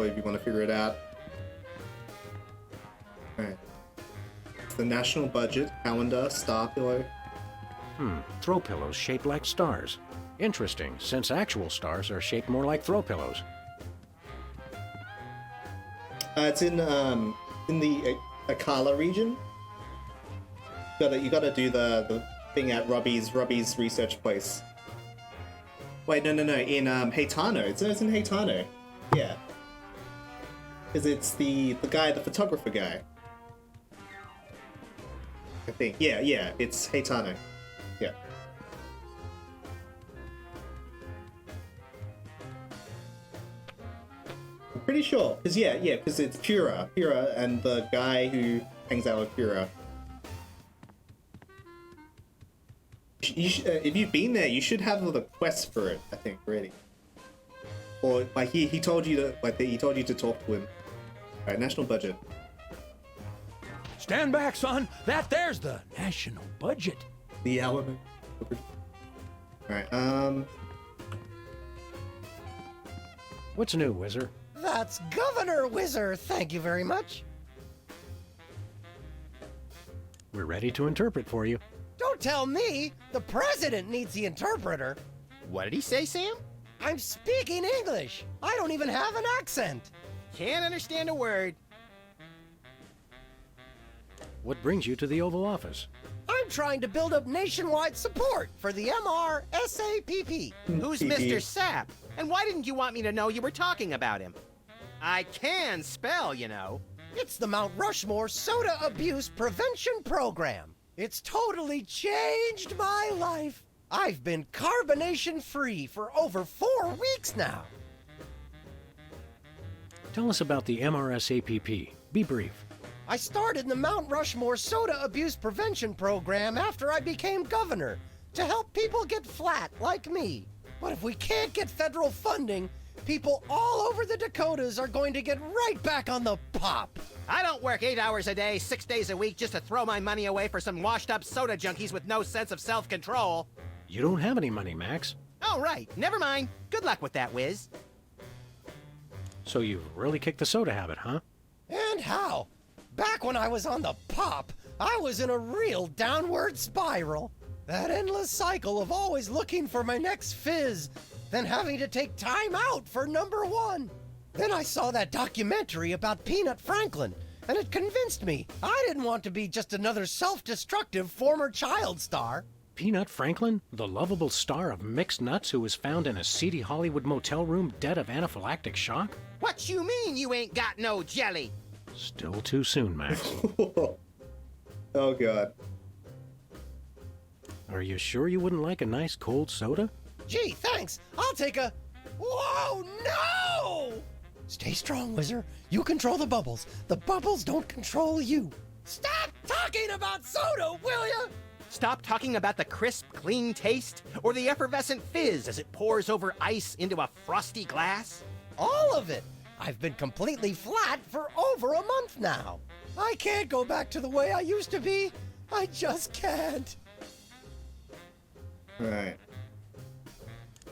toy if you want to figure it out. Alright. It's the national budget, calendar, star pillow. Throw pillows shaped like stars. Interesting, since actual stars are shaped more like throw pillows. It's in the Akala region. You gotta do the thing at Robbie's research place. Wait, no. In Haitano. It's in Haitano. Yeah. Because it's the guy, the photographer guy. I think. Yeah. It's Haitano. Yeah. I'm pretty sure. Because because it's Pura, and the guy who hangs out with Pura. If you've been there, you should have the quest for it. I think already. Or like he told you to he told you to talk to him. All right, national budget. Stand back, son. There's the national budget. The element. All right. What's new, Wizard? That's Governor Whizzer, thank you very much. We're ready to interpret for you. Don't tell me! The president needs the interpreter. What did he say, Sam? I'm speaking English. I don't even have an accent. Can't understand a word. What brings you to the Oval Office? I'm trying to build up nationwide support for the MRSAPP. Who's Mr. Sap? And why didn't you want me to know you were talking about him? I can spell, you know. It's the Mount Rushmore Soda Abuse Prevention Program. It's totally changed my life. I've been carbonation-free for over 4 weeks now. Tell us about the MRSAPP. Be brief. I started the Mount Rushmore Soda Abuse Prevention Program after I became governor to help people get flat like me. But if we can't get federal funding, people all over the Dakotas are going to get right back on the pop. I don't work 8 hours a day, 6 days a week just to throw my money away for some washed-up soda junkies with no sense of self-control. You don't have any money, Max. Oh, right. Never mind. Good luck with that, Wiz. So you've really kicked the soda habit, huh? And how? Back when I was on the pop, I was in a real downward spiral. That endless cycle of always looking for my next fizz, then having to take time out for number one. Then I saw that documentary about Peanut Franklin, and it convinced me I didn't want to be just another self-destructive former child star. Peanut Franklin, the lovable star of mixed nuts who was found in a seedy Hollywood motel room dead of anaphylactic shock? What you mean you ain't got no jelly? Still too soon, Max. Oh god. Are you sure you wouldn't like a nice cold soda? Gee, thanks. I'll take a... Whoa, no! Stay strong, Wizard. You control the bubbles. The bubbles don't control you. Stop talking about soda, will ya? Stop talking about the crisp, clean taste or the effervescent fizz as it pours over ice into a frosty glass. All of it. I've been completely flat for over a month now. I can't go back to the way I used to be. I just can't. Alright.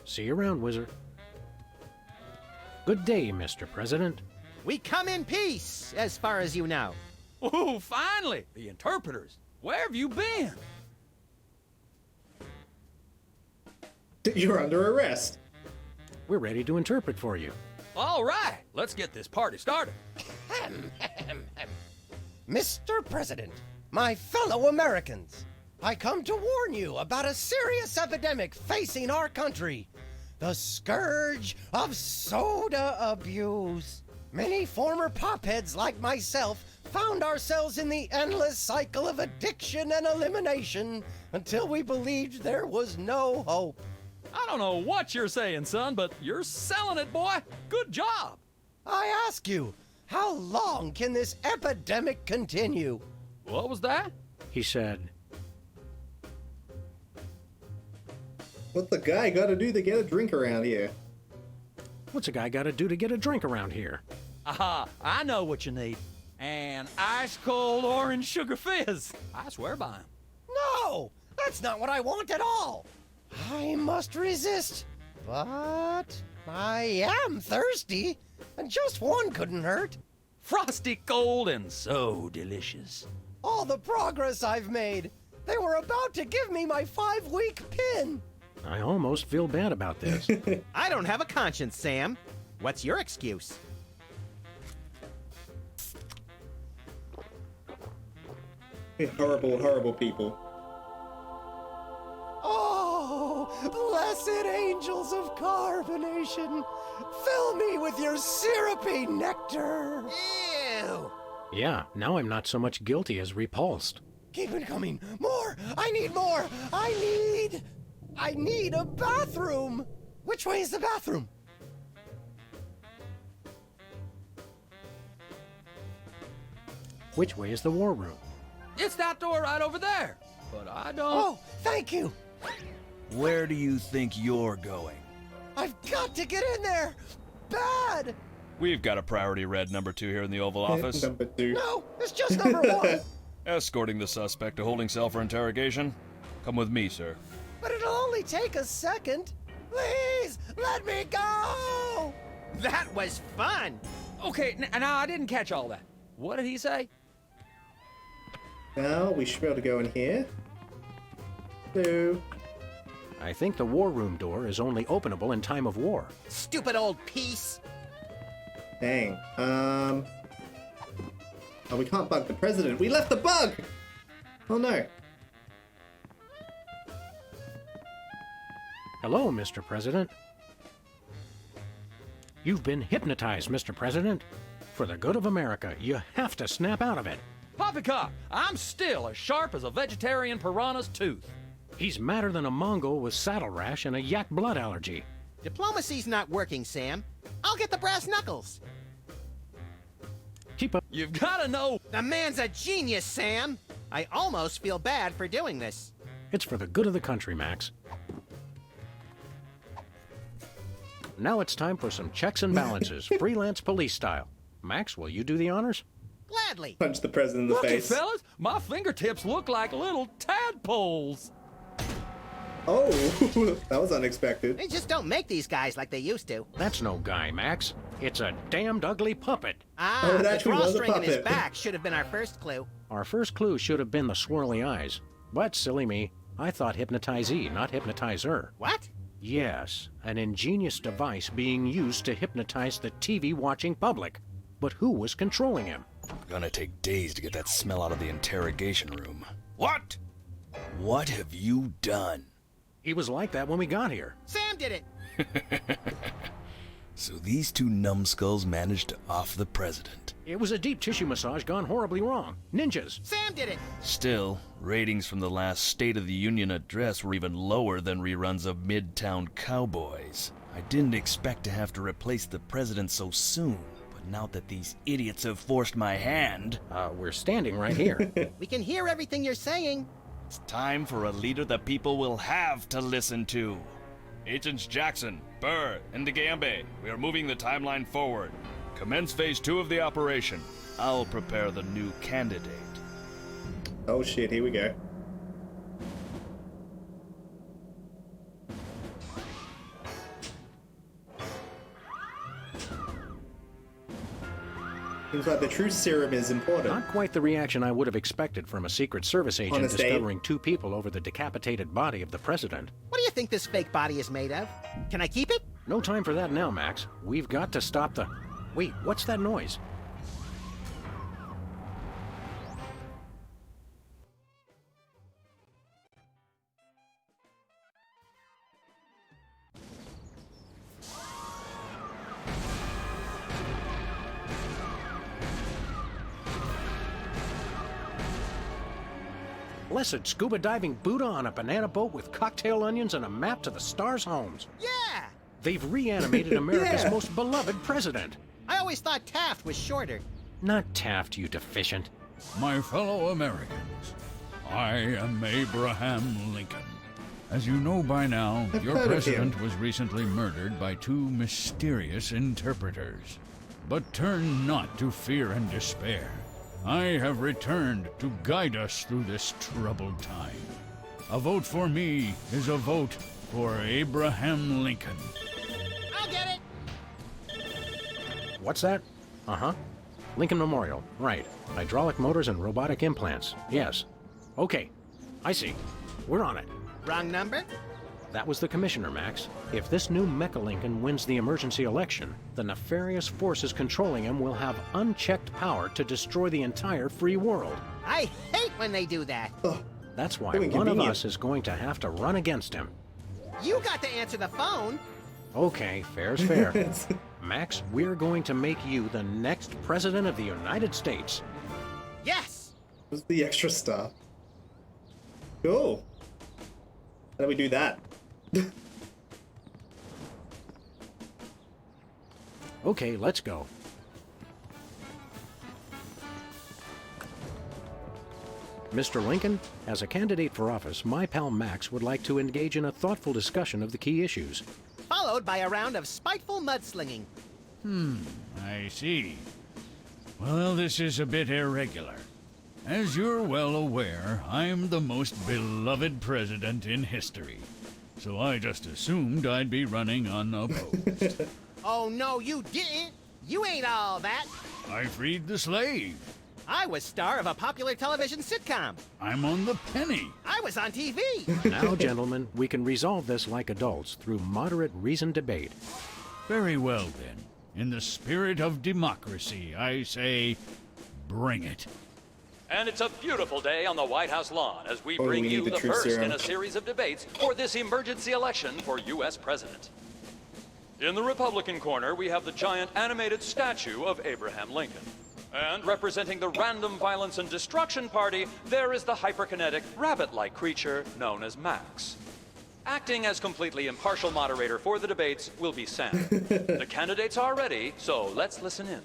See you around, Wizard. Good day, Mr. President. We come in peace, as far as you know. Oh, finally! The interpreters. Where have you been? You're under arrest. We're ready to interpret for you. All right, let's get this party started. Mr. President, my fellow Americans, I come to warn you about a serious epidemic facing our country. The scourge of soda abuse. Many former popheads like myself found ourselves in the endless cycle of addiction and elimination until we believed there was no hope. I don't know what you're saying, son, but you're selling it, boy. Good job. I ask you, how long can this epidemic continue? What was that? He said, What's the guy gotta do to get a drink around here? what's a guy got to do to get a drink around here? Aha, I know what you need. An ice-cold orange sugar fizz. I swear by him. No, that's not what I want at all. I must resist, but I am thirsty. and just one couldn't hurt. Frosty cold and so delicious. All the progress I've made. They were about to give me my 5-week pin. I almost feel bad about this. I don't have a conscience, Sam. What's your excuse? Horrible, horrible people. Oh, blessed angels of carbonation, fill me with your syrupy nectar. Ew! Yeah, now I'm not so much guilty as repulsed. Keep it coming. More. I need more. I need a bathroom. Which way is the bathroom? Which way is the war room? It's that door right over there. But I don't... Oh, thank you. Where do you think you're going? I've got to get in there. Bad. We've got a priority red number 2 here in the Oval Office. Number 2. No, it's just number 1. Escorting the suspect to holding cell for interrogation. Come with me, sir. But it'll only take a second. Please, let me go. That was fun! Okay, now I didn't catch all that. What did he say? Now we should be able to go in here. So, I think the war room door is only openable in time of war. Stupid old piece! dang. Oh, we can't bug the president. We left the bug! Oh no. Hello, Mr. President. You've been hypnotized, Mr. President. For the good of America, you have to snap out of it. Poppycock, I'm still as sharp as a vegetarian piranha's tooth. He's madder than a Mongol with saddle rash and a yak blood allergy. Diplomacy's not working, Sam. I'll get the brass knuckles. Keep up. You've got to know. The man's a genius, Sam. I almost feel bad for doing this. It's for the good of the country, Max. Now it's time for some checks and balances, freelance police style. Max, will you do the honors? Gladly. Punch the president in the Looky, face. fellas, my fingertips look like little tadpoles. Oh, that was unexpected. They just don't make these guys like they used to. That's no guy, Max. It's a damned ugly puppet. Ah, it the actually was a drawstring in his puppet. back should have been our first clue. Our first clue should have been the swirly eyes. But silly me, I thought hypnotizee, not hypnotizer. What? Yes, an ingenious device being used to hypnotize the TV-watching public. But who was controlling him? Gonna take days to get that smell out of the interrogation room. What? What have you done? He was like that when we got here. Sam did it. So these two numbskulls managed to off the president. It was a deep tissue massage gone horribly wrong. Ninjas. Sam did it. Still, ratings from the last State of the Union address were even lower than reruns of Midtown Cowboys. I didn't expect to have to replace the president so soon, but now that these idiots have forced my hand, We're standing right here. We can hear everything you're saying. it's time for a leader the people will have to listen to. Agents Jackson, Burr, and DeGambe, we are moving the timeline forward. Commence phase 2 of the operation. I'll prepare the new candidate. Oh shit, here we go. Seems like the true serum is important. Not quite the reaction I would have expected from a Secret Service agent Honest, Dave. discovering two people over the decapitated body of the president. What do you think this fake body is made of? Can I keep it? No time for that now, Max. We've got to stop the... Wait, what's that noise? Blessed scuba diving Buddha on a banana boat with cocktail onions and a map to the stars' homes. Yeah! They've reanimated America's Yeah. most beloved president. I always thought Taft was shorter. Not Taft, you deficient. My fellow Americans, I am Abraham Lincoln. As you know by now, I've your heard of president him. was recently murdered by two mysterious interpreters. But turn not to fear and despair. I have returned to guide us through this troubled time. A vote for me is a vote for Abraham Lincoln. I'll get What's that? Uh-huh. Lincoln Memorial. Right. Hydraulic motors and robotic implants. Yes. Okay. I see. We're on it. Wrong number? That was the commissioner, Max. If this new Mecha Lincoln wins the emergency election, the nefarious forces controlling him will have unchecked power to destroy the entire free world. I hate when they do that. That's why How one of inconvenient. us is going to have to run against him. You got to answer the phone. Okay, fair's fair. Max, we're going to make you the next president of the United States. Yes. What's the extra stuff? Cool. How do we do that? Okay, let's go. Mr. Lincoln, as a candidate for office, my pal Max would like to engage in a thoughtful discussion of the key issues. Followed by a round of spiteful mudslinging. I see. Well, this is a bit irregular. As you're well aware, I'm the most beloved president in history. So I just assumed I'd be running unopposed. Oh, no, you didn't. You ain't all that. I freed the slave. I was star of a popular television sitcom. I'm on the penny. I was on TV. Now, gentlemen, we can resolve this like adults through moderate reasoned debate. Very well, then. In the spirit of democracy, I say, bring it. And it's a beautiful day on the White House lawn as we Oh, bring we need you the the truth first serum. in a series of debates for this emergency election for U.S. President. In the Republican corner, we have the giant animated statue of Abraham Lincoln. And representing the Random Violence and Destruction Party, there is the hyperkinetic, rabbit-like creature known as Max. Acting as completely impartial moderator for the debates will be Sam. The candidates are ready, so let's listen in.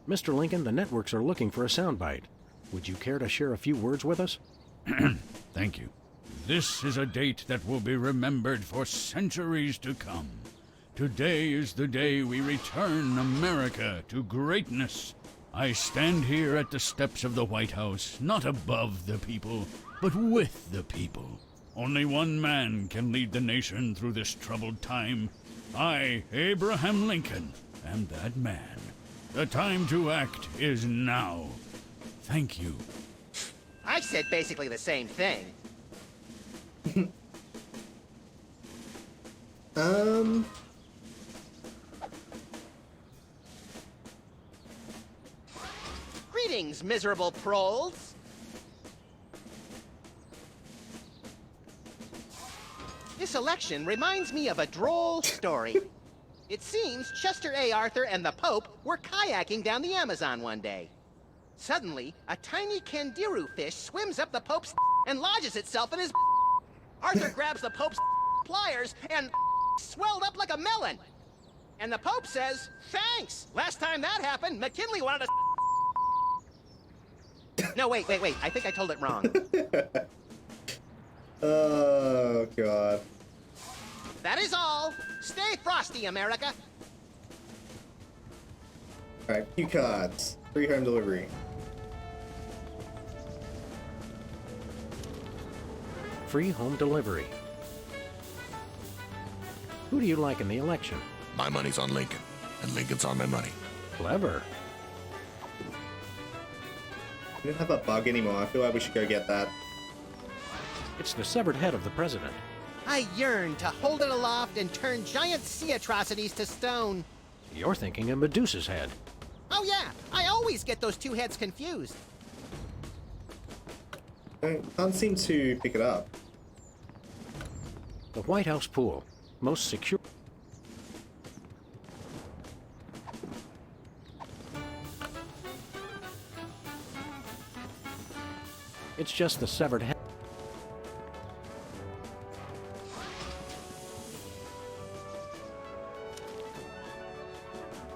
Mr. Lincoln, the networks are looking for a soundbite. Would you care to share a few words with us? Thank you. This is a date that will be remembered for centuries to come. Today is the day we return America to greatness. I stand here at the steps of the White House, not above the people, but with the people. Only one man can lead the nation through this troubled time. I, Abraham Lincoln, am that man. The time to act is now. Thank you. I said basically the same thing. Greetings, miserable proles. This election reminds me of a droll story. It seems Chester A. Arthur and the Pope were kayaking down the Amazon one day. Suddenly, a tiny kangaroo fish swims up the Pope's and lodges itself in his. Arthur grabs the Pope's pliers and swelled up like a melon. And the Pope says, "Thanks. Last time that happened, McKinley wanted to." No, wait. I think I told it wrong. Oh, God. That is all. Stay frosty, America. Alright, cue cards. Free home delivery. Free home delivery. Who do you like in the election? My money's on Lincoln, and Lincoln's on my money. Clever. We don't have a bug anymore. I feel like we should go get that. It's the severed head of the president. I yearn to hold it aloft and turn giant sea atrocities to stone. You're thinking of Medusa's head. Oh yeah, I always get those two heads confused. Can't seem to pick it up. The White House pool. Most secure. It's just the severed head.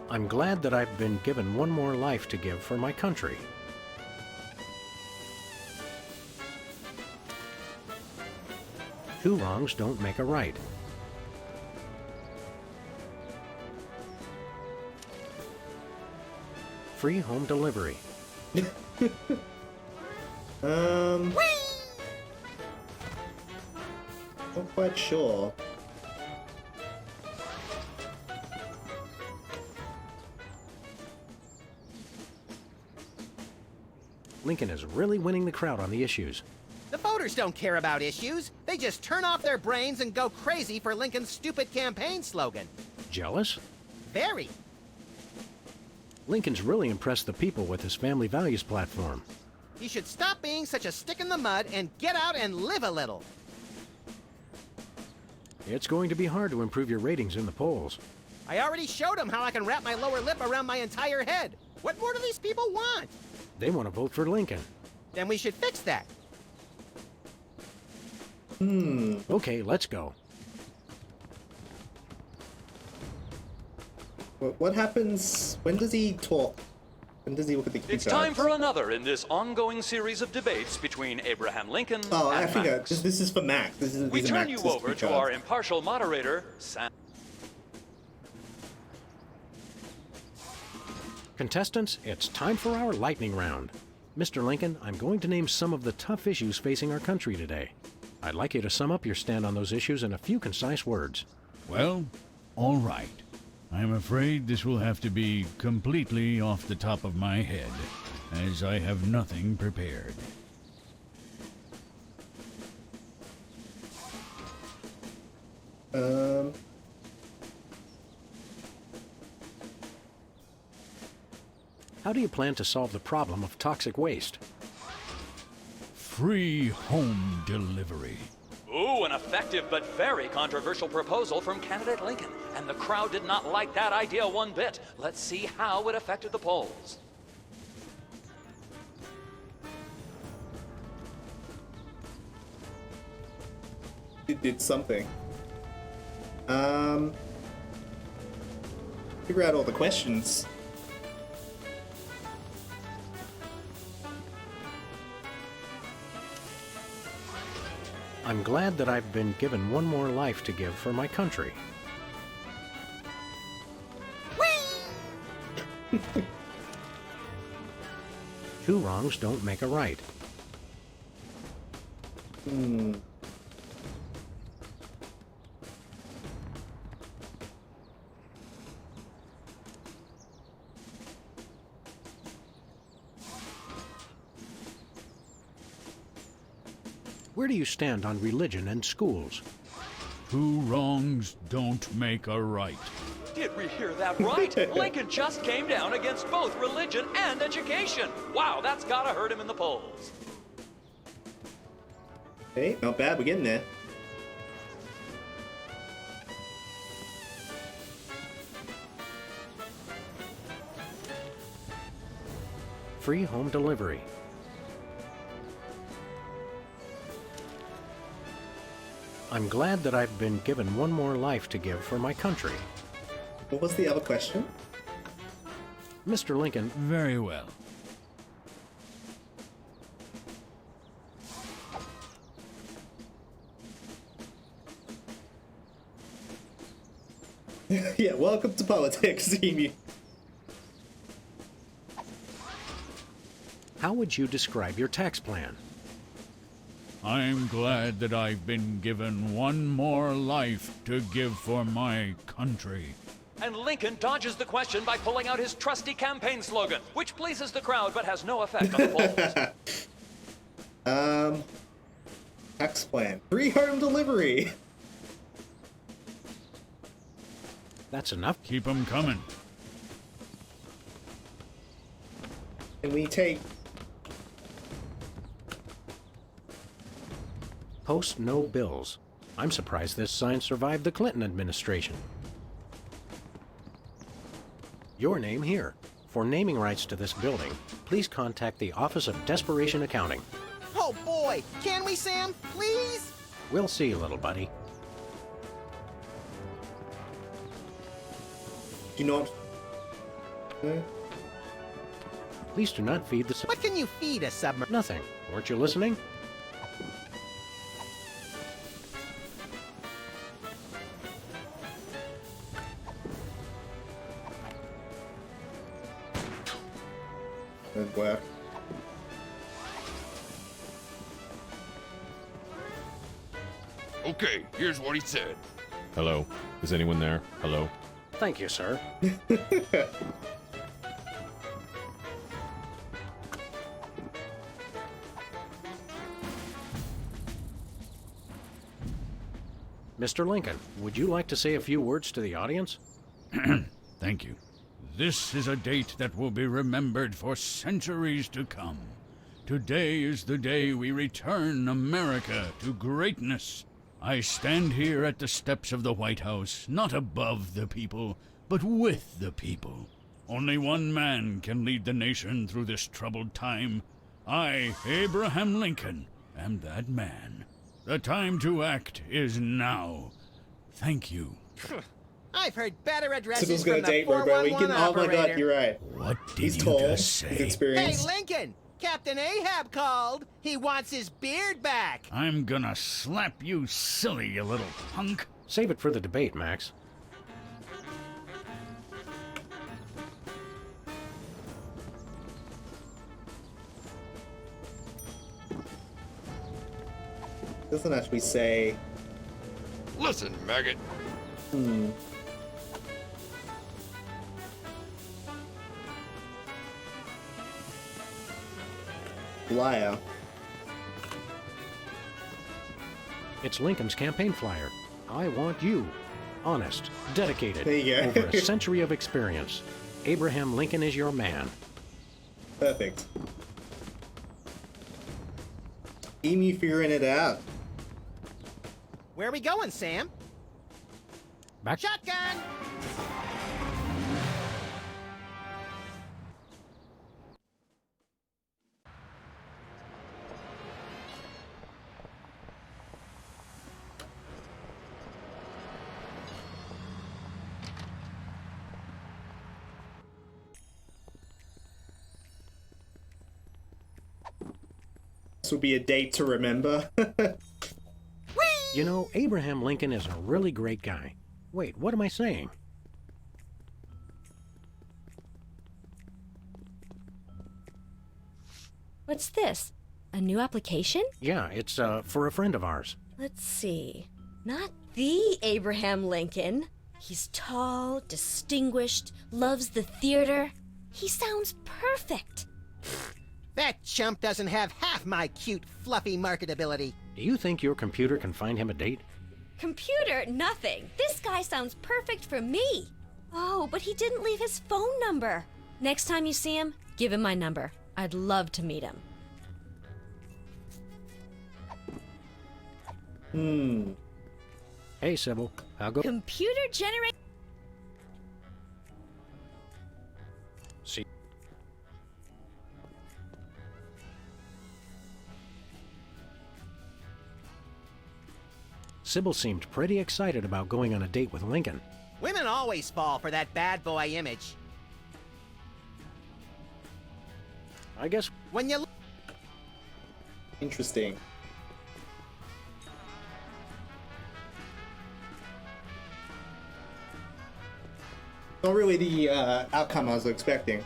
I'm glad that I've been given one more life to give for my country. Two wrongs don't make a right. Free home delivery. Not quite sure. Lincoln is really winning the crowd on the issues. The voters don't care about issues. They just turn off their brains and go crazy for Lincoln's stupid campaign slogan. Jealous? Very. Lincoln's really impressed the people with his family values platform. He should stop being such a stick in the mud and get out and live a little. It's going to be hard to improve your ratings in the polls. I already showed him how I can wrap my lower lip around my entire head. What more do these people want? They want to vote for Lincoln. Then we should fix that. Okay, let's go. What happens? When does he talk? When does he look at the keypad? It's time for another in this ongoing series of debates between Abraham Lincoln Oh, I and think Max. this is for Max. We turn you over to our impartial moderator, Sam. Contestants, it's time for our lightning round. Mr. Lincoln, I'm going to name some of the tough issues facing our country today. I'd like you to sum up your stand on those issues in a few concise words. Well, all right. I'm afraid this will have to be completely off the top of my head, as I have nothing prepared. How do you plan to solve the problem of toxic waste? Free home delivery. Ooh, an effective but very controversial proposal from candidate Lincoln. And the crowd did not like that idea one bit. Let's see how it affected the polls. It did something. Figure out all the questions. I'm glad that I've been given one more life to give for my country. Two wrongs don't make a right. Where do you stand on religion and schools? Two wrongs don't make a right. Did we hear that right? Lincoln just came down against both religion and education. Wow, that's gotta hurt him in the polls. Hey, not bad. We're getting there. Free home delivery. I'm glad that I've been given one more life to give for my country. What was the other question? Mr. Lincoln, Very well. Yeah, welcome to politics, Emu. how would you describe your tax plan? I'm glad that I've been given one more life to give for my country. And Lincoln dodges the question by pulling out his trusty campaign slogan, which pleases the crowd but has no effect on the polls. Tax plan. Free home delivery. That's enough. Keep 'em coming. Can we take... Post no bills. I'm surprised this sign survived the Clinton administration. Your name here. For naming rights to this building, please contact the Office of Desperation Accounting. Oh boy! Can we, Sam? Please? We'll see, little buddy. Do not... Please do not feed the... What can you feed a submarine? Nothing. Weren't you listening? Okay, here's what he said. Hello? Is anyone there? Hello? Thank you, sir. Mr. Lincoln, would you like to say a few words to the audience? Thank you. This is a date that will be remembered for centuries to come. Today is the day we return America to greatness. I stand here at the steps of the White House, not above the people, but with the people. Only one man can lead the nation through this troubled time. I, Abraham Lincoln, am that man. The time to act is now. Thank you. I've heard better addresses Sybil's from gonna the date Robo 411 Lincoln. Oh my god, operator. you're right. What did He's you tall. just He's say? experienced. Hey, Lincoln! Captain Ahab called. He wants his beard back. I'm gonna slap you silly, you little punk. Save it for the debate, Max. Doesn't actually say. Listen, maggot. Liar. It's Lincoln's campaign flyer. I want you. Honest, dedicated, There you go. over a century of experience. Abraham Lincoln is your man. Perfect. Emu figuring it out. Where are we going, Sam? Back. Shotgun! This will be a date to remember. You know, Abraham Lincoln is a really great guy. Wait, what am I saying? What's this? A new application? Yeah, it's for a friend of ours. Let's see. Not the Abraham Lincoln. He's tall, distinguished, loves the theater. He sounds perfect. That chump doesn't have half my cute, fluffy marketability. Do you think your computer can find him a date? Computer, nothing. This guy sounds perfect for me. Oh, but he didn't leave his phone number. Next time you see him, give him my number. I'd love to meet him. Hey, Sybil, I'll go. Computer generate. See. Sybil seemed pretty excited about going on a date with Lincoln. Women always fall for that bad boy image. I guess When you Interesting. Not really the outcome I was expecting.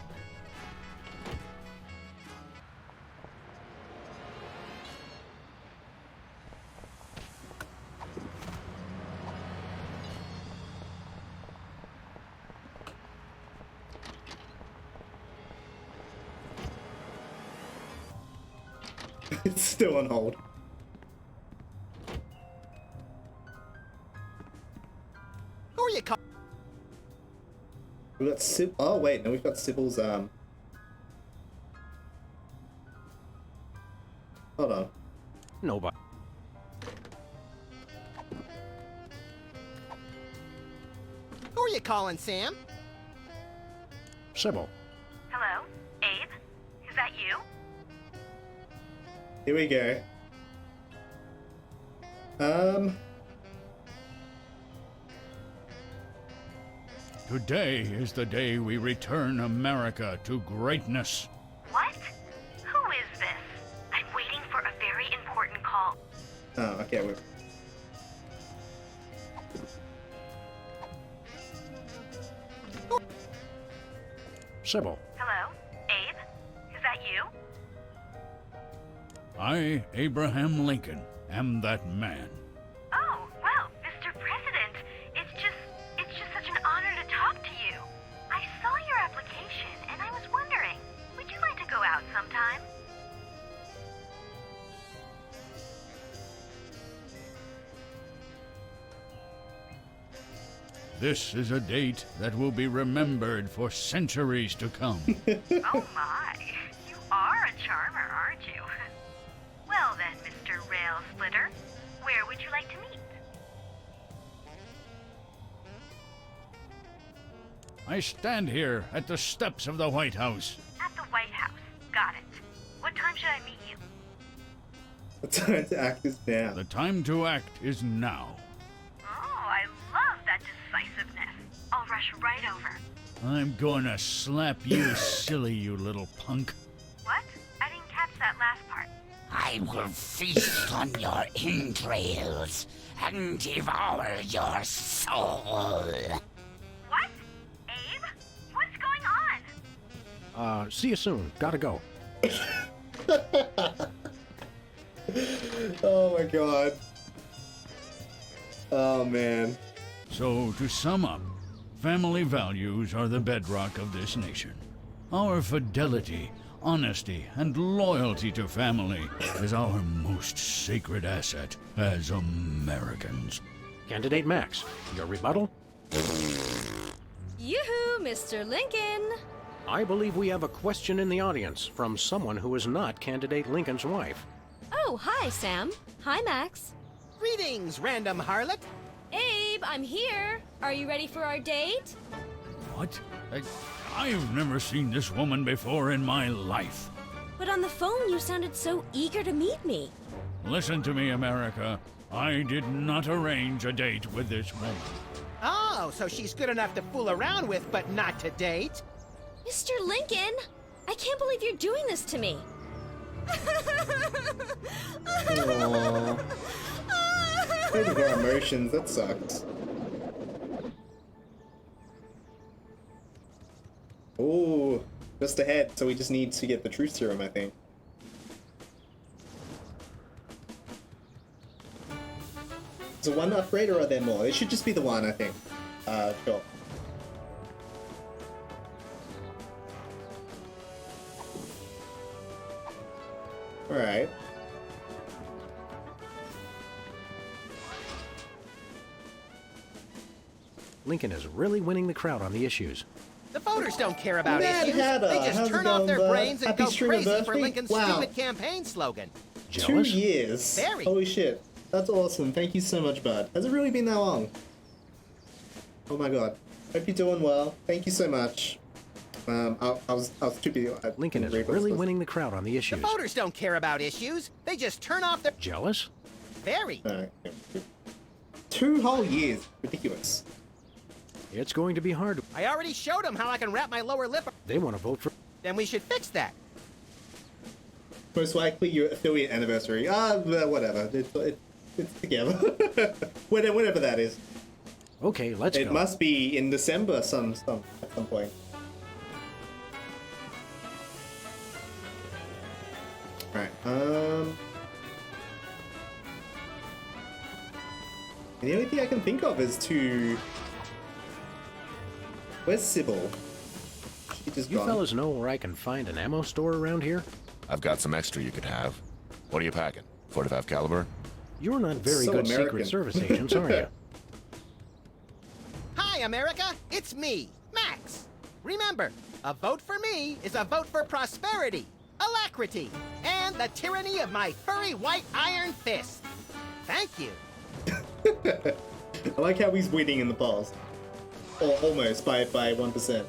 It's still on hold. who are you calling? We got Sybil. Oh wait, no, we've got Sybil's. Hold on. nobody. Who are you calling, Sam? Sybil. Hello? Abe? Is that you? Here we go. Today is the day we return America to greatness. What? Who is this? I'm waiting for a very important call. Oh, okay. We're... Sybil. Hello? Abe? Is that you? I, Abraham Lincoln, am that man. Oh, This is a date that will be remembered for centuries to come. Oh my, you are a charmer, aren't you? Well then, Mr. Rail Splitter, where would you like to meet? I stand here at the steps of the White House. At the White House. Got it. What time should I meet you? The time to act is now. The time to act is now. Oh, I love that decisiveness. I'll rush right over. I'm gonna slap you silly, you little punk. What? I didn't catch that last part. I will feast on your entrails and devour your soul. What? Abe? What's going on? See you soon. Gotta go. Oh my god. Oh man. So, to sum up, family values are the bedrock of this nation. Our fidelity, honesty, and loyalty to family is our most sacred asset as Americans. Candidate Max, your rebuttal? Yoo-hoo, Mr. Lincoln! I believe we have a question in the audience from someone who is not Candidate Lincoln's wife. Oh, hi, Sam. Hi, Max. Greetings, random harlot. Abe, I'm here. Are you ready for our date? What? I've never seen this woman before in my life. But on the phone, you sounded so eager to meet me. Listen to me, America. I did not arrange a date with this woman. Oh, so she's good enough to fool around with, but not to date? Mr. Lincoln, I can't believe you're doing this to me. Aww. Way to go, emotions. That sucks. Oh, just ahead. So we just need to get the truth serum, I think. Is it one upgrade or are there more? It should just be the one, I think. Sure. Alright. Lincoln is really winning the crowd on the issues. The voters don't care about Mad issues. Hatter, They just how's it turn off going, their bud? brains and Happy go stream crazy for birthday? Lincoln's Wow. stupid campaign slogan. Jealous? 2 years. Very. Holy shit. That's awesome. Thank you so much, bud. Has it really been that long? Oh my god. Hope you're doing well. Thank you so much. I was too busy. Lincoln is really winning the crowd on the The issues. voters don't care about issues. They just turn off their... Jealous? Very. 2 whole years. Ridiculous. It's going to be hard. I already showed them how I can wrap my lower lip. They want to vote for... Then we should fix that. Most likely your affiliate anniversary. Whatever. It's together. Whatever that is. Okay, let's go. It must be in December at some point. Alright, the only thing I can think of is to... Where's Sybil? She just You gone. fellas know where I can find an ammo store around here? I've got some extra you could have. What are you packing? 45 caliber? You're not very So good American. Secret Service agents, are you? Hi, America. It's me, Max. Remember, a vote for me is a vote for prosperity, alacrity, and the tyranny of my furry white iron fist. Thank you. I like how he's winning in the polls. Or almost by 1%.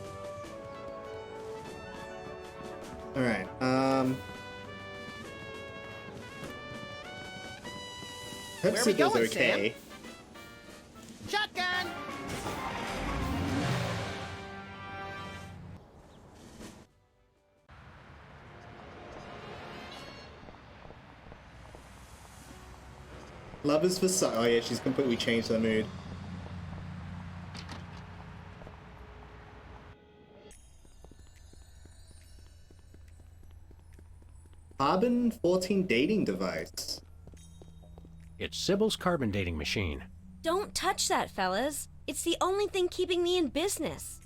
Alright, hope Where we Sybil's going, okay. Shotgun! Love is for oh yeah, she's completely changed her mood. Carbon 14 dating device. It's Sybil's carbon dating machine. Don't touch that, fellas. It's the only thing keeping me in business.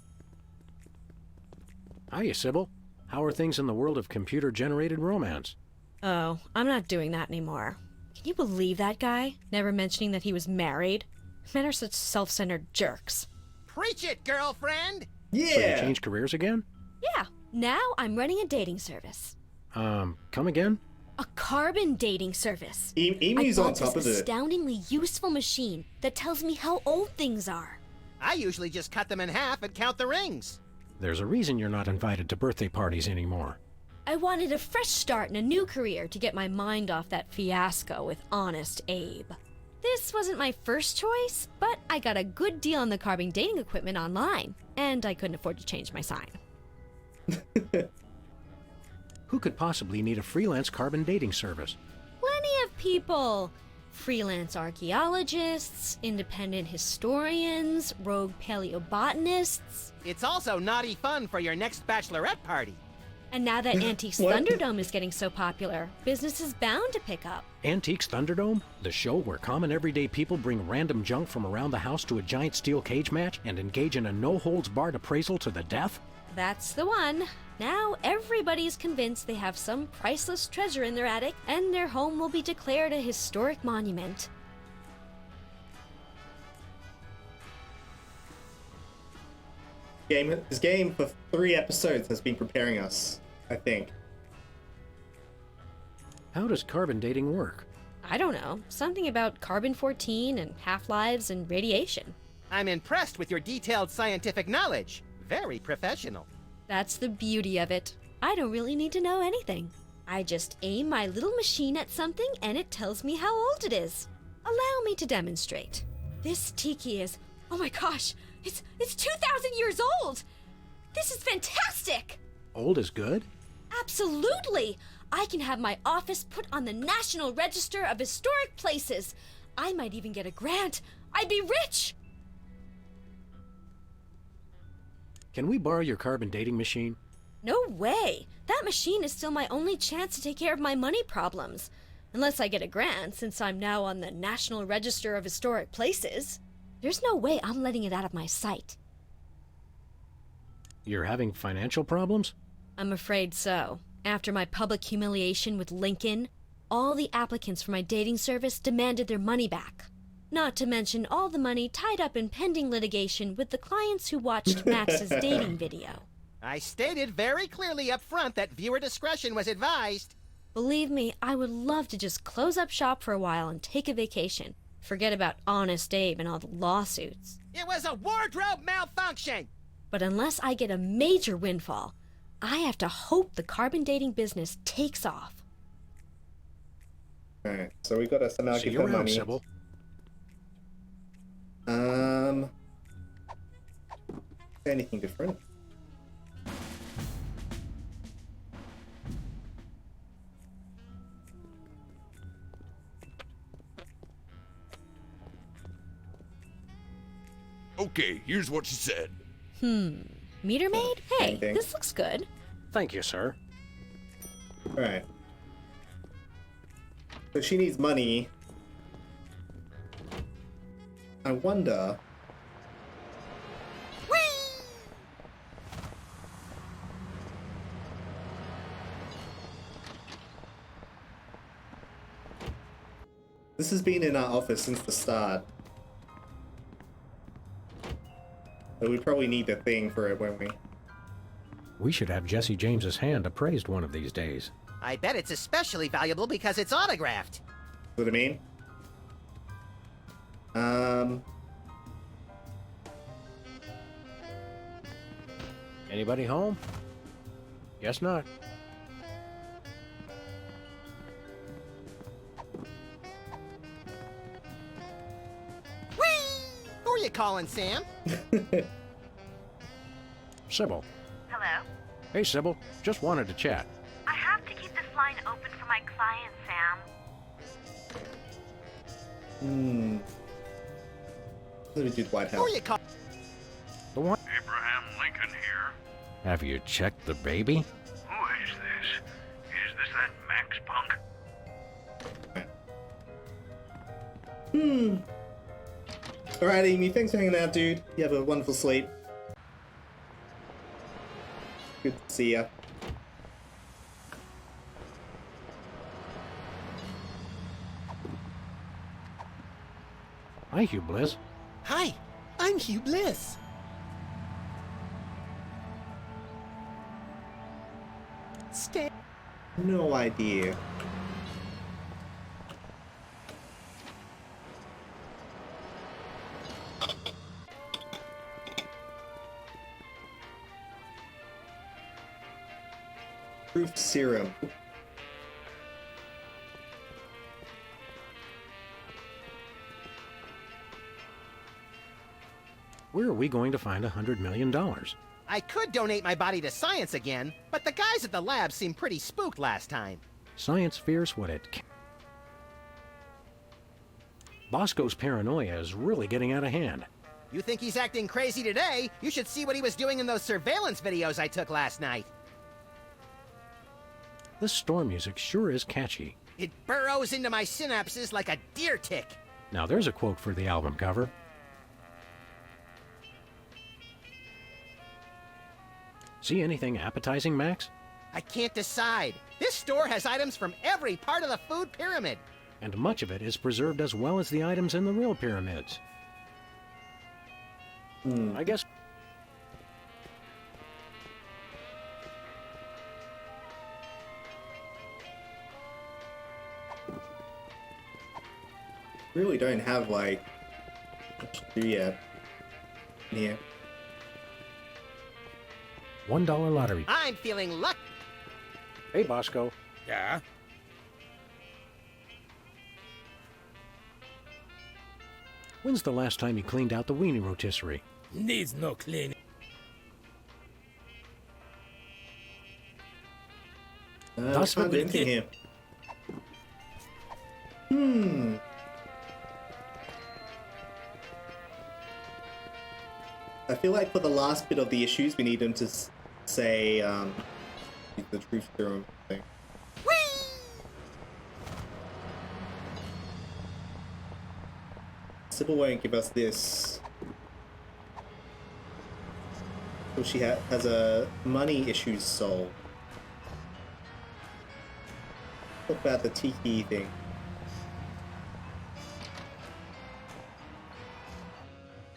Hiya, Sybil. How are things in the world of computer-generated romance? Oh, I'm not doing that anymore. Can you believe that guy? Never mentioning that he was married? Men are such self-centered jerks. Preach it, girlfriend! So you Yeah. changed careers again? Yeah, now I'm running a dating service. Come again? A carbon dating service. Emu's I on bought top of this it. astoundingly useful machine that tells me how old things are. I usually just cut them in half and count the rings. There's a reason you're not invited to birthday parties anymore. I wanted a fresh start in a new career to get my mind off that fiasco with Honest Abe. This wasn't my first choice, but I got a good deal on the carbon dating equipment online, and I couldn't afford to change my sign. Who could possibly need a freelance carbon dating service? Plenty of people. Freelance archaeologists, independent historians, rogue paleobotanists. It's also naughty fun for your next bachelorette party. And now that Antiques What? Thunderdome is getting so popular, business is bound to pick up. Antiques Thunderdome? The show where common everyday people bring random junk from around the house to a giant steel cage match and engage in a no-holds-barred appraisal to the death? That's the one. Now everybody's convinced they have some priceless treasure in their attic, and their home will be declared a historic monument. This game for 3 episodes has been preparing us, I think. How does carbon dating work? I don't know. Something about carbon-14 and half-lives and radiation. I'm impressed with your detailed scientific knowledge. Very professional. That's the beauty of it. I don't really need to know anything. I just aim my little machine at something and it tells me how old it is. Allow me to demonstrate. This tiki is, oh my gosh, it's 2,000 years old! This is fantastic! Old is good? Absolutely! I can have my office put on the National Register of Historic Places. I might even get a grant. I'd be rich! Can we borrow your carbon dating machine? No way! That machine is still my only chance to take care of my money problems. Unless I get a grant, since I'm now on the National Register of Historic Places. There's no way I'm letting it out of my sight. You're having financial problems? I'm afraid so. After my public humiliation with Lincoln, all the applicants for my dating service demanded their money back. Not to mention all the money tied up in pending litigation with the clients who watched Max's dating video. I stated very clearly up front that viewer discretion was advised. Believe me, I would love to just close up shop for a while and take a vacation. Forget about Honest Abe and all the lawsuits. It was a wardrobe malfunction! But unless I get a major windfall, I have to hope the carbon dating business takes off. Alright, so we gotta somehow See give you her around, money. Sybil. Anything different? Okay, here's what she said. Meter maid? Hey, Anything. this looks good. Thank you, sir. Alright. So she needs money. I wonder... This has been in our office since the start. So we probably need a thing for it, won't we? We should have Jesse James's hand appraised one of these days. I bet it's especially valuable because it's autographed. What I mean? Anybody home? Guess not. Who are you calling, Sam? Sybil. Hello? Hey, Sybil. Just wanted to chat. I have to keep this line open for my client, Sam. Let me do White Who House. are you calling? The one. Abraham Lincoln here. Have you checked the baby? Who is this? Is this that Max punk? Alright, Amy, thanks for hanging out, dude. You have a wonderful sleep. Good to see ya. Hi, Hugh Bliss. Hi, I'm Hugh Bliss. No idea. Truth serum. Where are we going to find $100 million? I could donate my body to science again, but the guys at the lab seemed pretty spooked last time. Science fears what it can. Bosco's paranoia is really getting out of hand. You think he's acting crazy today? You should see what he was doing in those surveillance videos I took last night. This storm music sure is catchy. It burrows into my synapses like a deer tick. Now there's a quote for the album cover. See anything appetizing, Max? I can't decide. This store has items from every part of the food pyramid. And much of it is preserved as well as the items in the real pyramids. I guess... Really don't have, like, much to do yet. Yeah. $1 lottery. I'm feeling lucky. Hey, Bosco. Yeah? When's the last time you cleaned out the weenie rotisserie? Needs no cleaning. Can't do anything here. I feel like for the last bit of the issues, we need him to say, the truth serum thing. Sybil won't give us this. So she has a money issues solved. What about the tiki thing?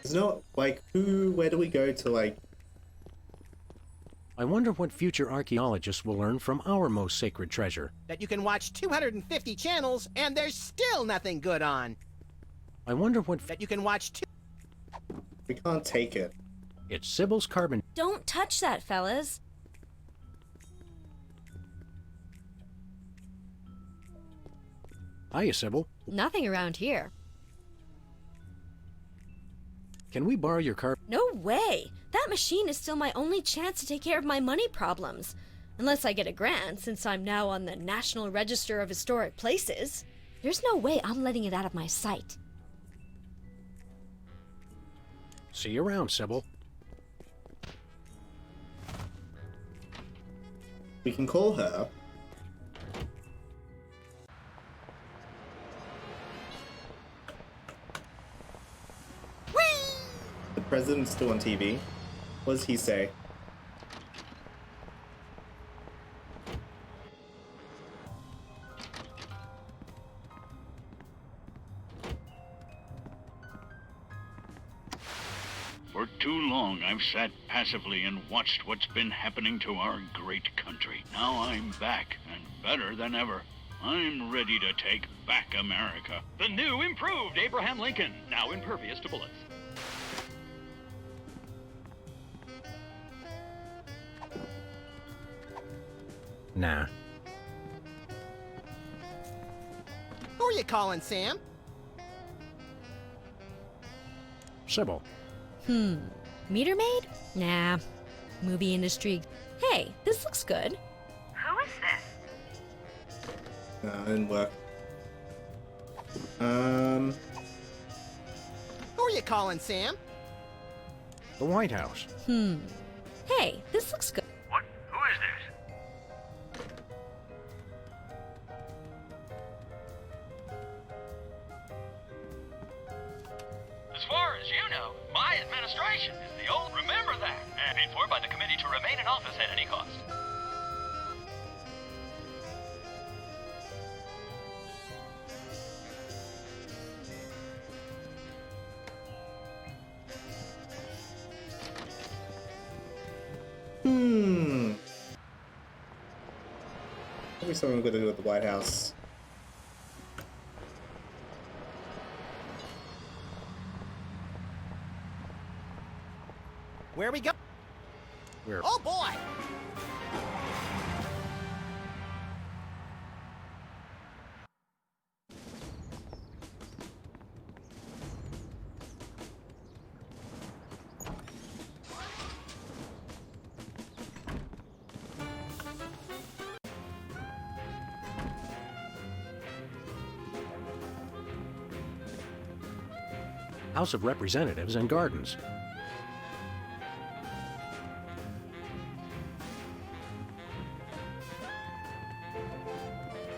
There's no, like, where do we go to, like... I wonder what future archaeologists will learn from our most sacred treasure. That you can watch 250 channels and there's still nothing good on. I wonder what... That you can watch We can't take it. It's Sybil's carbon... Don't touch that, fellas. Hiya, Sybil. Nothing around here. Can we borrow your car? No way! That machine is still my only chance to take care of my money problems. Unless I get a grant, since I'm now on the National Register of Historic Places. There's no way I'm letting it out of my sight. See you around, Sybil. We can call her. The president's still on TV. What does he say? For too long, I've sat passively and watched what's been happening to our great country. Now I'm back, and better than ever. I'm ready to take back America. The new improved Abraham Lincoln, now impervious to bullets. Nah. Who are you calling, Sam? Sybil. Meter maid? Nah. Movie industry. Hey, this looks good. Who is this? No, it didn't work. Who are you calling, Sam? The White House. Hey, this looks good. What? Who is this? As far as you know, my administration is the old. Remember that. And paid for by the committee to remain in office at any cost. Maybe something we're gonna do at the White House. Where we go? We're Oh boy! House of Representatives and Gardens.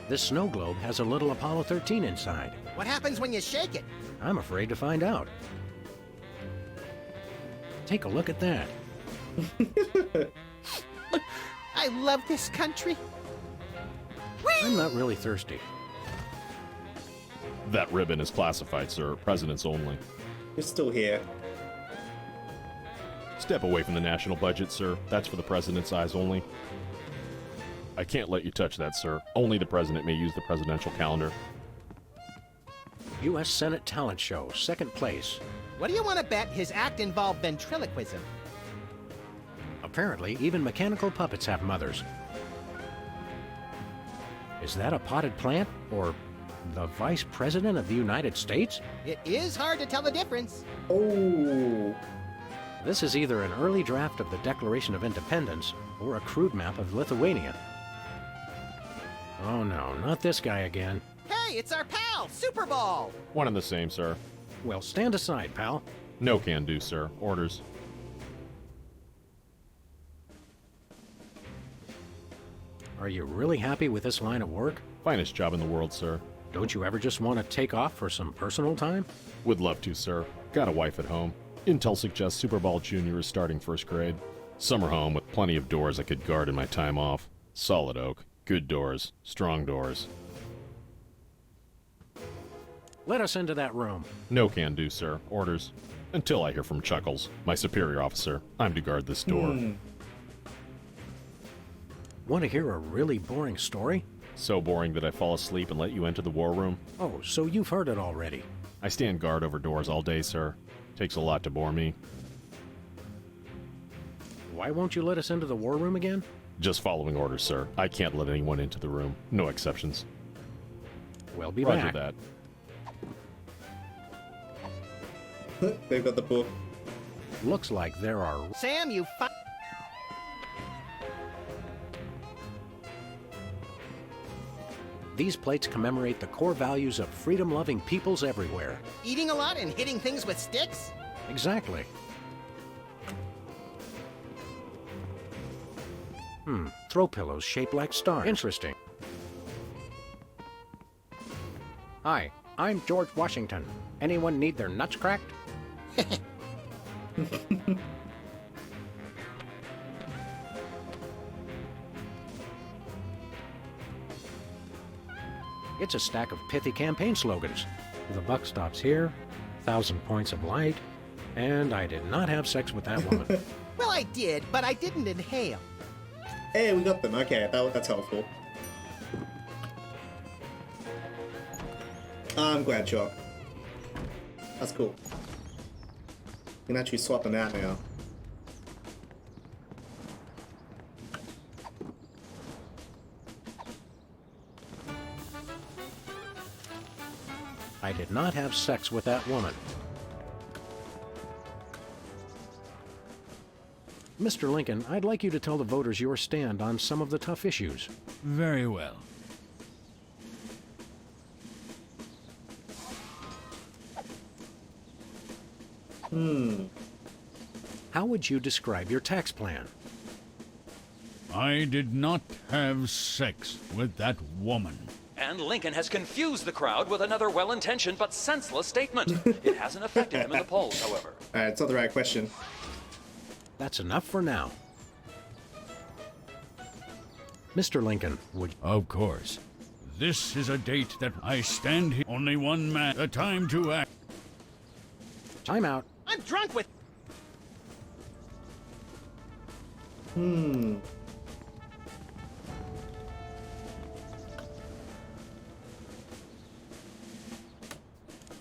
This snow globe has a little Apollo 13 inside. What happens when you shake it? I'm afraid to find out. Take a look at that. I love this country. I'm not really thirsty. That ribbon is classified, sir. Presidents only. You're still here. Step away from the national budget, sir. That's for the president's eyes only. I can't let you touch that, sir. Only the president may use the presidential calendar. U.S. Senate Talent Show, second place. What do you want to bet his act involved ventriloquism? Apparently, even mechanical puppets have mothers. Is that a potted plant? Or the Vice President of the United States? It is hard to tell the difference. Oh. This is either an early draft of the Declaration of Independence or a crude map of Lithuania. Oh no, not this guy again. Hey, it's our pal, Super Ball! One and the same, sir. Well, stand aside, pal. No can do, sir. Orders. Are you really happy with this line of work? Finest job in the world, sir. Don't you ever just want to take off for some personal time? Would love to, sir. Got a wife at home. Intel suggests Super Ball Jr. is starting first grade. Summer home with plenty of doors I could guard in my time off. Solid oak. Good doors. Strong doors. Let us into that room. No can do, sir. Orders. Until I hear from Chuckles, my superior officer. I'm to guard this door. Want to hear a really boring story? So boring that I fall asleep and let you enter the war room? Oh, so you've heard it already. I stand guard over doors all day, sir. Takes a lot to bore me. Why won't you let us into the war room again? Just following orders, sir. I can't let anyone into the room. No exceptions. We'll be Roger back. that. They've got the book. Looks like there are... Sam, you These plates commemorate the core values of freedom-loving peoples everywhere. eating a lot and hitting things with sticks? Exactly. Throw pillows shaped like stars. Interesting. Hi, I'm George Washington. Anyone need their nuts cracked? It's a stack of pithy campaign slogans. The buck stops here, 1,000 points of light, and I did not have sex with that woman. Well, I did, but I didn't inhale. Hey, we got them. Okay, that's helpful. I'm glad, Chuck. That's cool. You can actually swap them out now. I did not have sex with that woman. Mr. Lincoln, I'd like you to tell the voters your stand on some of the tough issues. Very well. How would you describe your tax plan? I did not have sex with that woman. And Lincoln has confused the crowd with another well-intentioned but senseless statement. It hasn't affected him in the polls, however. It's not the right question. That's enough for now. Mr. Lincoln, would... Of course. This is a date that I stand here. Only one man. The time to act. Time out. I'm drunk with...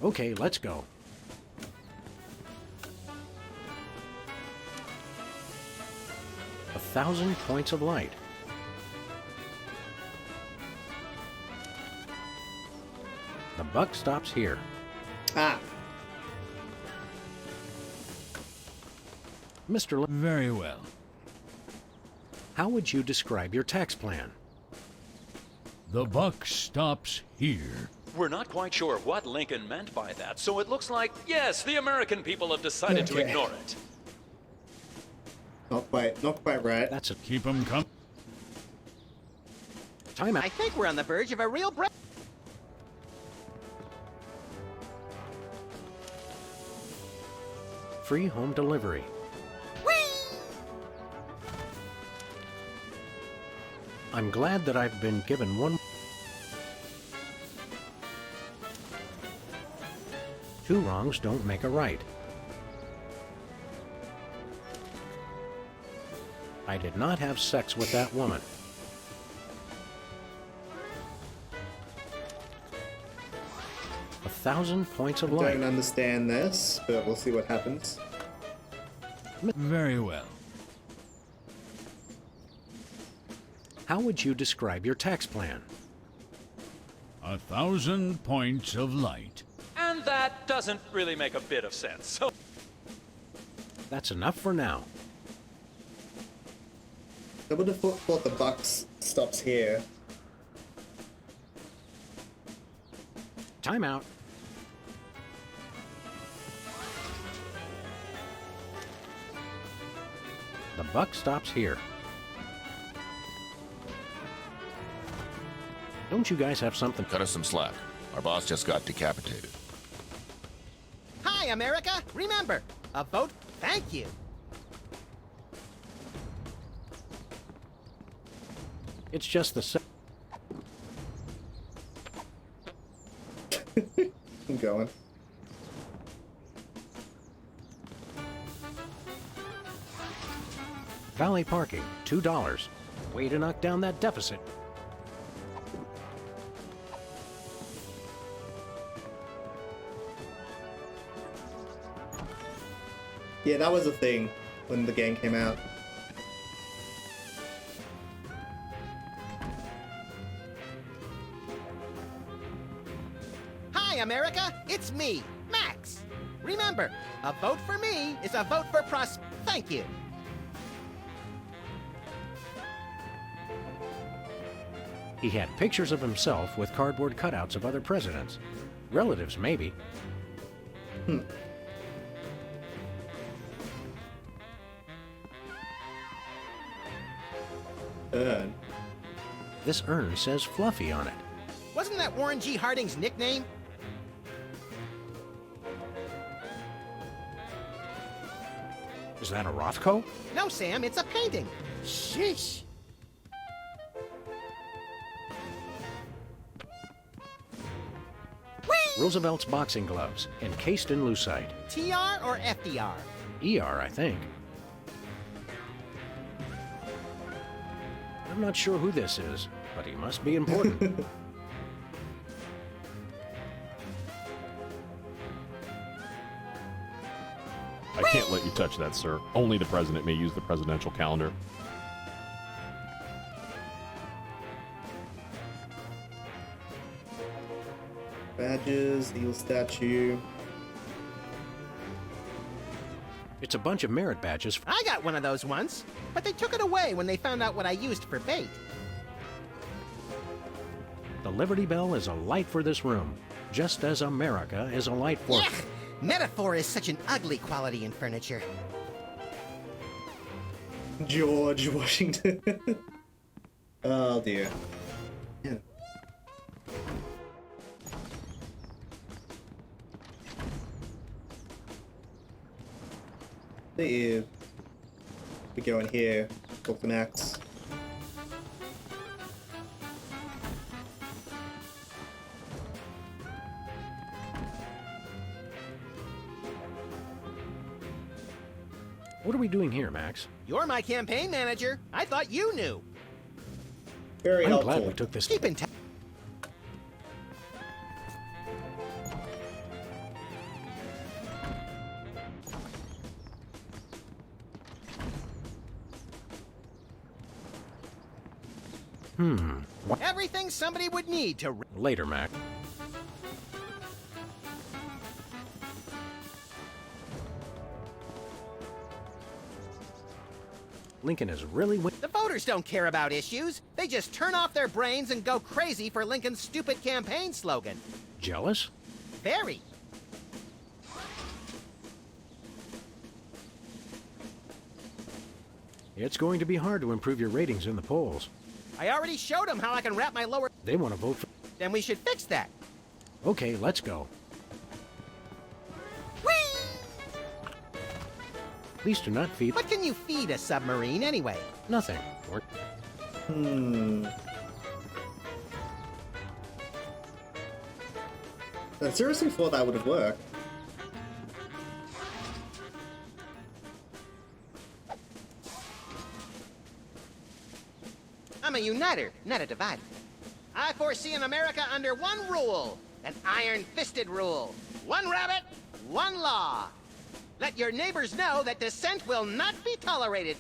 Okay, let's go. A 1,000 points of light. The buck stops here. Ah. Mr. Very well. How would you describe your tax plan? The buck stops here. We're not quite sure what Lincoln meant by that, so it looks like, yes, the American people have decided to Okay. ignore it. Not quite right. That's a Keep 'em coming. timeout. I think we're on the verge of a real break. Free home delivery. I'm glad that I've been given one. Two wrongs don't make a right. I did not have sex with that woman. A 1,000 points of I light. don't understand this, but we'll see what happens. Very well. How would you describe your tax plan? 1,000 points of light. And that doesn't really make a bit of sense. So That's enough for now. I would have thought the Bucks stops here. Time out. The buck stops here. Don't you guys have something? Cut us some slack. Our boss just got decapitated. Hi, America! Remember, a vote, thank you. It's just the I'm going. Valley parking, $2. Way to knock down that deficit. Yeah, that was a thing when the game came out. Hi, America! It's me, Max! Remember, a vote for me is a vote for thank you. He had pictures of himself with cardboard cutouts of other presidents. Relatives, maybe. Urn. This urn says Fluffy on it. Wasn't that Warren G. Harding's nickname? Is that a Rothko? No, Sam, it's a painting. Sheesh. Roosevelt's boxing gloves, encased in lucite. TR or FDR? ER, I think. I'm not sure who this is, but he must be important. I can't let you touch that, sir. Only the president may use the presidential calendar. Badges, Eagle statue. It's a bunch of merit badges. I got one of those once, but they took it away when they found out what I used for bait. The Liberty Bell is a light for this room, just as America is a light for... Yuck! Metaphor is such an ugly quality in furniture. George Washington. Oh dear. Yeah. We go in here, talk to Max. What are we doing here, Max? You're my campaign manager. I thought you knew. Very I'm helpful. glad we took this... Keep in touch. Everything somebody would need to... Later, Mac. Lincoln is really The voters don't care about issues. They just turn off their brains and go crazy for Lincoln's stupid campaign slogan. jealous? Very. It's going to be hard to improve your ratings in the polls. I already showed them how I can wrap my lower... They want to vote for... Then we should fix that. Okay, let's go. Please do not feed... What can you feed a submarine anyway? Nothing. Or... I seriously thought that would have worked. I'm a uniter, not a divider. I foresee an America under one rule, an iron-fisted rule. One rabbit, one law. Let your neighbors know that dissent will not be tolerated.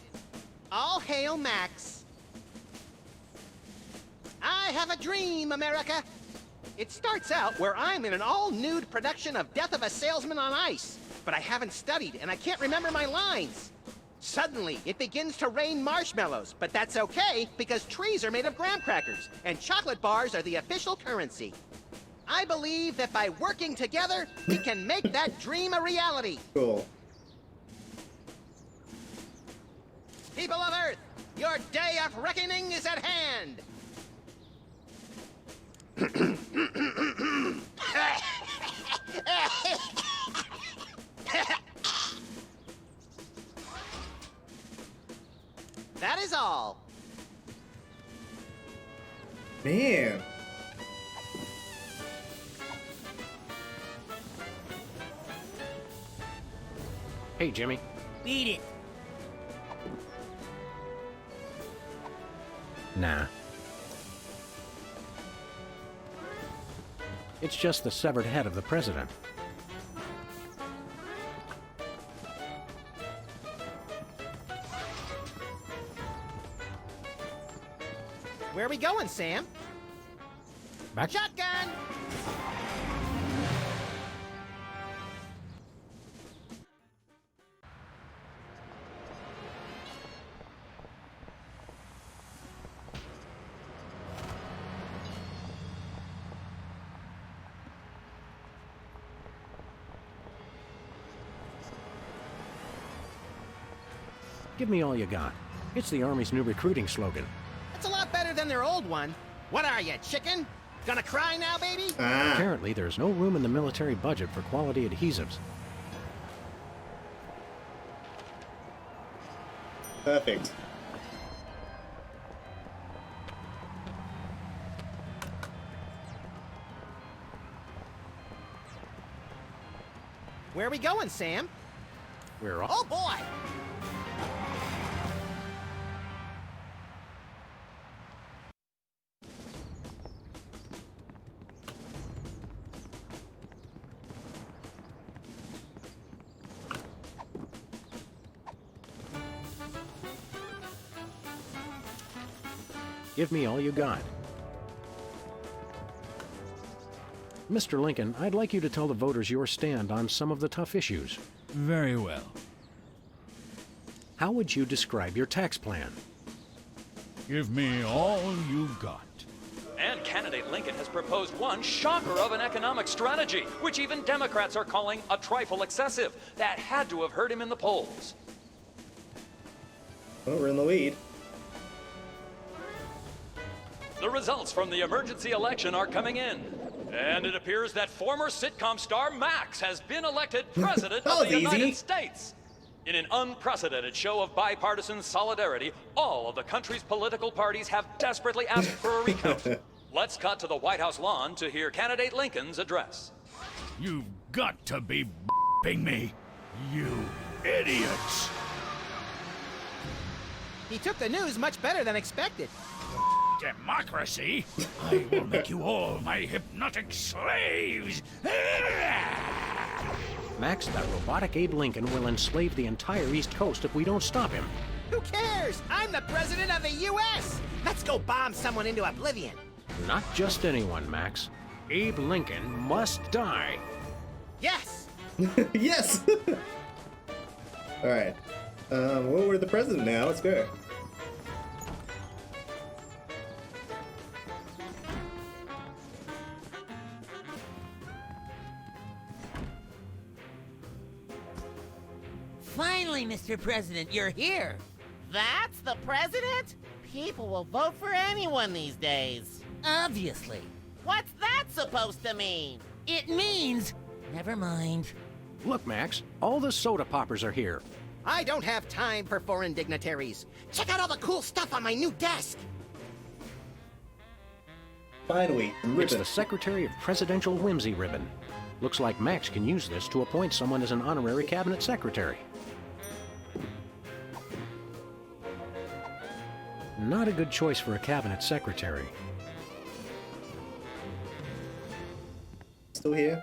All hail Max. I have a dream, America. It starts out where I'm in an all-nude production of Death of a Salesman on Ice, but I haven't studied and I can't remember my lines. Suddenly, it begins to rain marshmallows, but that's okay because trees are made of graham crackers and chocolate bars are the official currency. I believe that by working together, we can make that dream a reality. Cool. People of Earth, your day of reckoning is at hand. That is all. Man. Hey, Jimmy. Beat it. Nah. It's just the severed head of the president. Where are we going, Sam? Back. Shotgun! Give me all you got. It's the Army's new recruiting slogan. That's a lot better than their old one. What are you, chicken? Gonna cry now, baby? Apparently, there's no room in the military budget for quality adhesives. Perfect. Where are we going, Sam? We're Oh, boy! Give me all you got. Mr. Lincoln, I'd like you to tell the voters your stand on some of the tough issues. Very well. How would you describe your tax plan? Give me all you got. And candidate Lincoln has proposed one shocker of an economic strategy, which even Democrats are calling a trifle excessive. That had to have hurt him in the polls. Oh, we're in the lead. The results from the emergency election are coming in. And it appears that former sitcom star Max has been elected president of the United States. In an unprecedented show of bipartisan solidarity, all of the country's political parties have desperately asked for a recount. Let's cut to the White House lawn to hear candidate Lincoln's address. You've got to be b***ing me, you idiots! He took the news much better than expected. Democracy? I will make you all my hypnotic slaves! Max, that robotic Abe Lincoln will enslave the entire East Coast if we don't stop him. Who cares? I'm the president of the U.S. Let's go bomb someone into oblivion. Not just anyone, Max. Abe Lincoln must die. Yes! Yes! Alright. Well, we're the president now. Let's go. Finally, Mr. President, you're here. That's the president? People will vote for anyone these days. Obviously. What's that supposed to mean? It means... Never mind. Look, Max, all the soda poppers are here. I don't have time for foreign dignitaries. Check out all the cool stuff on my new desk. Finally, It's ribbon. the Secretary of Presidential Whimsy ribbon. Looks like Max can use this to appoint someone as an honorary cabinet secretary. Not a good choice for a cabinet secretary. Still here?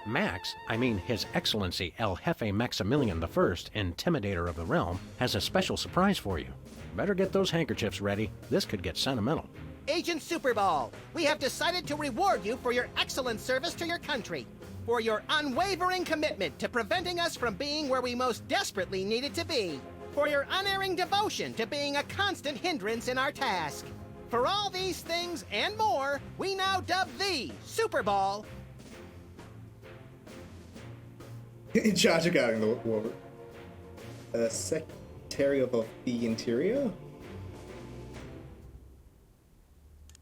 Max, I mean His Excellency El Jefe Maximilian I, Intimidator of the Realm, has a special surprise for you. Better get those handkerchiefs ready. This could get sentimental. Agent Superball, we have decided to reward you for your excellent service to your country, for your unwavering commitment to preventing us from being where we most desperately needed to be, for your unerring devotion to being a constant hindrance in our task. For all these things and more, we now dub thee Superball. In charge of guarding the war. Secretary of the Interior?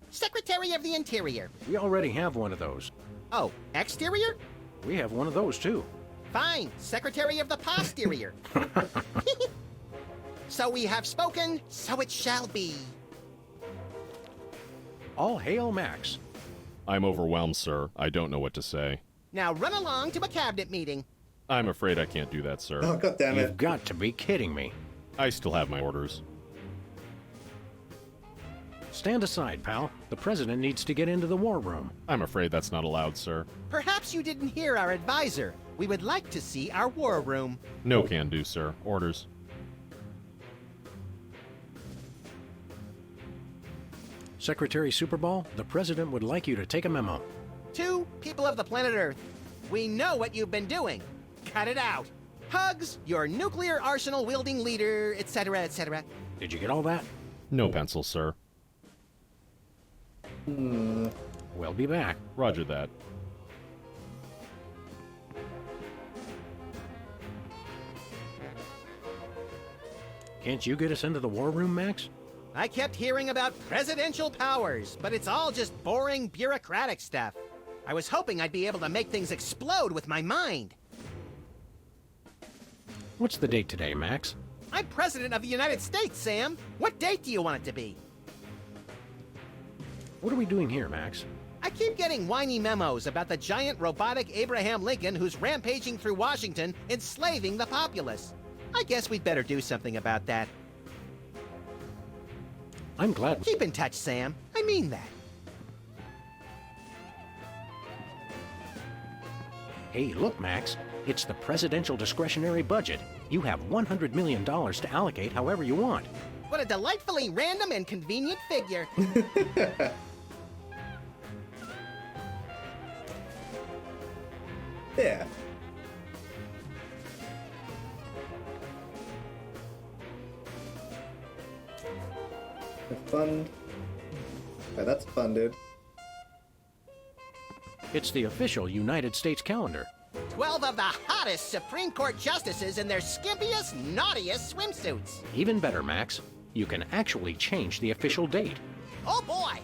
Secretary of the Interior. We already have one of those. Oh, exterior? We have one of those, too. Fine, Secretary of the Posterior. So we have spoken, so it shall be. All hail Max. I'm overwhelmed, sir. I don't know what to say. Now run along to a cabinet meeting. I'm afraid I can't do that, sir. Oh, god damn You've it. got to be kidding me. I still have my orders. Stand aside, pal. The president needs to get into the war room. I'm afraid that's not allowed, sir. Perhaps you didn't hear our advisor. We would like to see our war room. No can do, sir. Orders. Secretary Superball, the president would like you to take a memo. To people of the planet Earth, we know what you've been doing. Cut it out. Hugs, your nuclear arsenal wielding leader, etc., etc. Did you get all that? No pencil, sir. We'll be back. Roger that. Can't you get us into the war room, Max? I kept hearing about presidential powers, but it's all just boring bureaucratic stuff. I was hoping I'd be able to make things explode with my mind. What's the date today, Max? I'm President of the United States, Sam. What date do you want it to be? What are we doing here, Max? I keep getting whiny memos about the giant robotic Abraham Lincoln who's rampaging through Washington, enslaving the populace. I guess we'd better do something about that. I'm glad. Keep in touch, Sam. I mean that. Hey, look, Max. It's the presidential discretionary budget. You have $100 million to allocate however you want. What a delightfully random and convenient figure. Yeah. The fund. Oh, that's funded. It's the official United States calendar. 12 of the hottest Supreme Court justices in their skimpiest, naughtiest swimsuits. Even better, Max. You can actually change the official date. Oh boy!